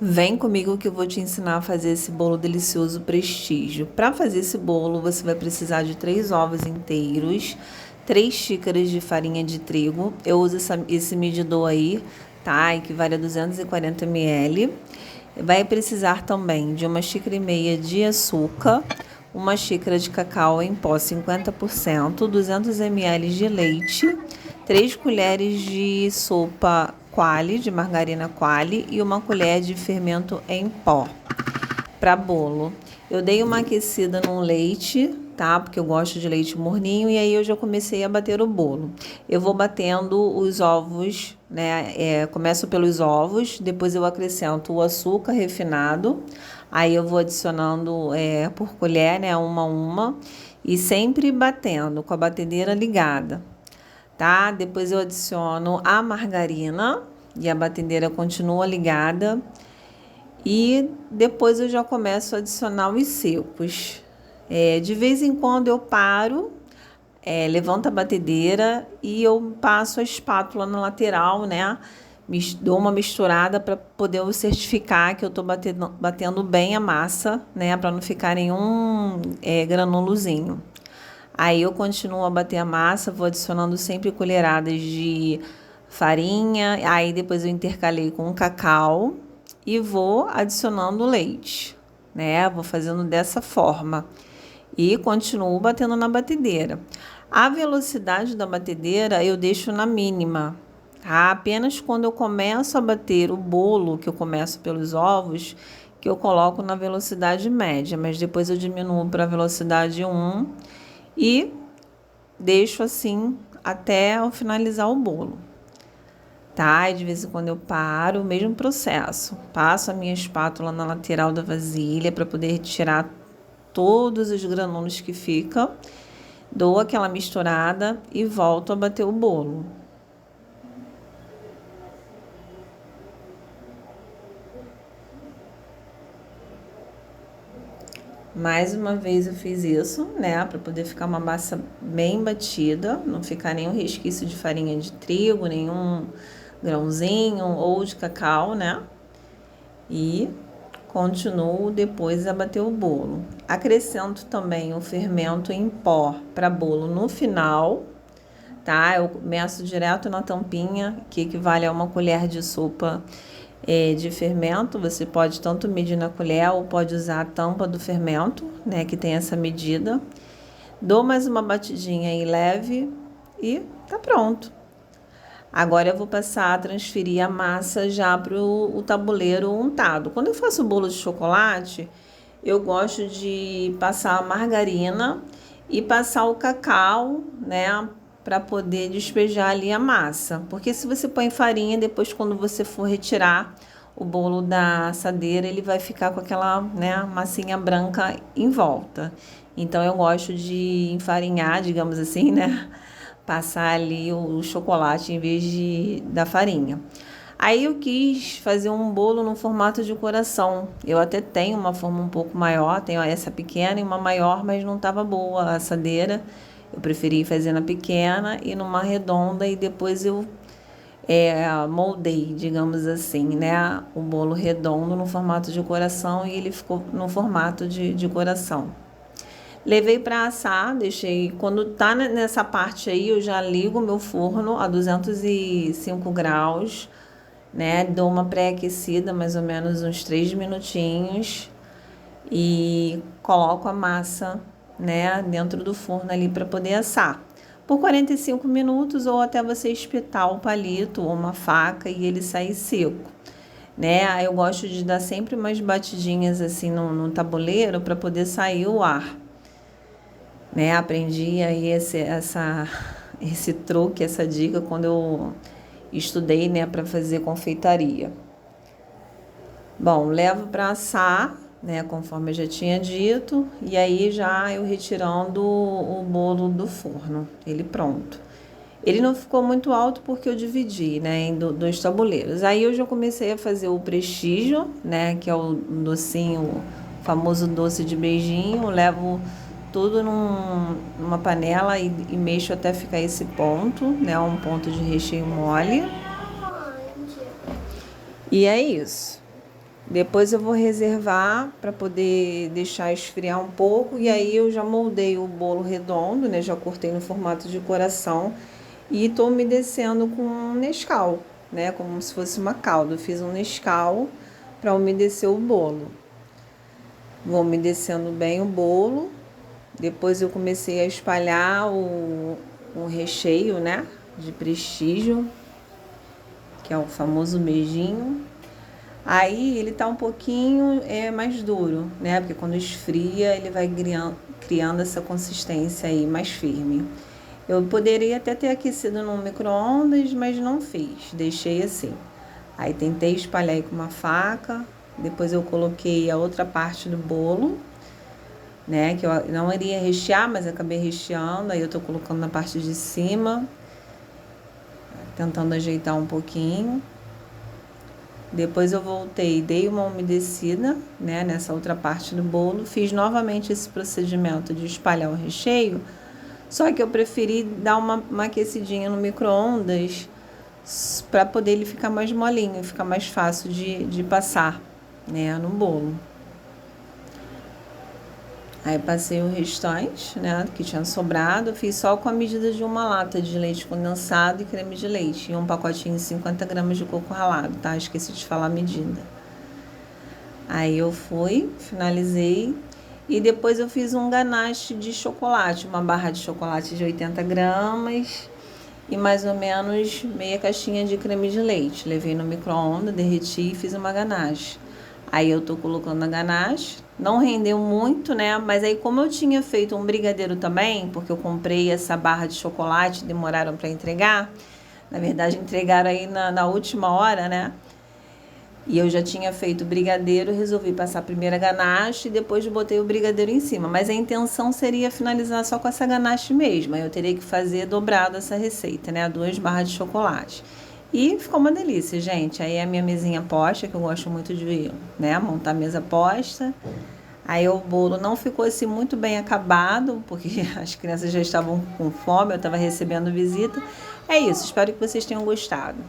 Vem comigo que eu vou te ensinar a fazer esse bolo delicioso Prestígio. Para fazer esse bolo, você vai precisar de 3 ovos inteiros, 3 xícaras de farinha de trigo. Eu uso esse medidor aí, tá? Equivale a 240 ml. Vai precisar também de 1,5 xícara de açúcar, 1 xícara de cacau em pó 50%, 200 ml de leite, 3 colheres de sopa Qualy, de margarina Qualy e 1 colher de fermento em pó para bolo. Eu dei uma aquecida no leite, tá? Porque eu gosto de leite morninho e aí eu já comecei a bater o bolo. Eu vou batendo os ovos, né? Começo pelos ovos, depois eu acrescento o açúcar refinado, aí eu vou adicionando por colher, né? Uma a uma e sempre batendo com a batedeira ligada. Tá? Depois eu adiciono a margarina e a batedeira continua ligada. E depois eu já começo a adicionar os secos. De vez em quando eu paro, levanto a batedeira e eu passo a espátula na lateral, né? Dou uma misturada para poder eu certificar que eu estou batendo bem a massa, né? Para não ficar nenhum granulozinho. Aí eu continuo a bater a massa, vou adicionando sempre colheradas de farinha, aí depois eu intercalei com o cacau e vou adicionando leite, né? Vou fazendo dessa forma e continuo batendo na batedeira. A velocidade da batedeira eu deixo na mínima, tá? Apenas quando eu começo a bater o bolo, que eu começo pelos ovos, que eu coloco na velocidade média, mas depois eu diminuo para a velocidade 1 e deixo assim até eu finalizar o bolo, tá? E de vez em quando eu paro, o mesmo processo. Passo a minha espátula na lateral da vasilha para poder retirar todos os granulos que ficam. Dou aquela misturada e volto a bater o bolo. Mais uma vez eu fiz isso, né, para poder ficar uma massa bem batida, não ficar nenhum resquício de farinha de trigo, nenhum grãozinho ou de cacau, né? E continuo depois a bater o bolo. Acrescento também o fermento em pó para bolo no final, tá? Eu meço direto na tampinha, que equivale a 1 colher de sopa de fermento. Você pode tanto medir na colher ou pode usar a tampa do fermento, né, que tem essa medida. Dou mais uma batidinha aí leve e tá pronto. Agora eu vou passar a transferir a massa já para o tabuleiro untado. Quando eu faço bolo de chocolate, eu gosto de passar a margarina e passar o cacau, né, para poder despejar ali a massa. Porque se você põe farinha, depois quando você for retirar o bolo da assadeira, ele vai ficar com aquela, né, massinha branca em volta. Então eu gosto de enfarinhar, digamos assim, né? Passar ali o chocolate em vez da farinha. Aí eu quis fazer um bolo no formato de coração. Eu até tenho uma forma um pouco maior, tenho essa pequena e uma maior, mas não estava boa a assadeira. Eu preferi fazer na pequena e numa redonda e depois eu moldei, digamos assim, né? O bolo redondo no formato de coração e ele ficou no formato de coração. Levei para assar, deixei. Quando tá nessa parte aí, eu já ligo o meu forno a 205 graus, né? Dou uma pré-aquecida, mais ou menos uns 3 minutinhos, e coloco a massa, né, dentro do forno ali para poder assar. Por 45 minutos ou até você espetar o palito ou uma faca e ele sair seco, né? Aí eu gosto de dar sempre umas batidinhas assim no tabuleiro para poder sair o ar. Né, aprendi aí esse truque, essa dica quando eu estudei, né, para fazer confeitaria. Bom, levo para assar, né, conforme eu já tinha dito, e aí já eu retirando o bolo do forno, ele pronto. Ele não ficou muito alto porque eu dividi, né, em dois tabuleiros. Aí eu já comecei a fazer o Prestígio, né, que é o docinho, o famoso doce de beijinho. Levo tudo numa panela e mexo até ficar esse ponto, né? Um ponto de recheio mole. E é isso. Depois eu vou reservar para poder deixar esfriar um pouco. E aí eu já moldei o bolo redondo, né? Já cortei no formato de coração. E tô umedecendo com um Nescau, né? Como se fosse uma calda. Eu fiz um Nescau para umedecer o bolo. Vou umedecendo bem o bolo. Depois eu comecei a espalhar o recheio, né? De prestígio, que é o famoso beijinho. Aí ele tá um pouquinho mais duro, né? Porque quando esfria ele vai criando essa consistência aí mais firme. Eu poderia até ter aquecido no micro-ondas, mas não fiz, deixei assim. Aí tentei espalhar aí com uma faca, depois eu coloquei a outra parte do bolo, né? Que eu não iria rechear, mas acabei recheando, aí eu tô colocando na parte de cima, tentando ajeitar um pouquinho. Depois eu voltei, dei uma umedecida, né, nessa outra parte do bolo, fiz novamente esse procedimento de espalhar o recheio, só que eu preferi dar uma aquecidinha no micro-ondas para poder ele ficar mais molinho, ficar mais fácil de passar, né, no bolo. Aí passei o restante, né, que tinha sobrado, fiz só com a medida de uma lata de leite condensado e creme de leite, e um pacotinho de 50 gramas de coco ralado, tá? Esqueci de falar a medida. Aí eu fui, finalizei, e depois eu fiz um ganache de chocolate, uma barra de chocolate de 80 gramas e mais ou menos meia caixinha de creme de leite. Levei no micro-ondas, derreti e fiz uma ganache. Aí eu tô colocando a ganache, não rendeu muito, né? Mas aí como eu tinha feito um brigadeiro também, porque eu comprei essa barra de chocolate, demoraram para entregar. Na verdade, entregaram aí na última hora, né? E eu já tinha feito brigadeiro, resolvi passar a primeira ganache e depois botei o brigadeiro em cima. Mas a intenção seria finalizar só com essa ganache mesmo. Aí eu teria que fazer dobrado essa receita, né? 2 barras de chocolate. E ficou uma delícia, gente. Aí a minha mesinha posta, que eu gosto muito de, né, montar a mesa posta. Aí o bolo não ficou assim muito bem acabado, porque as crianças já estavam com fome, eu estava recebendo visita. É isso, espero que vocês tenham gostado.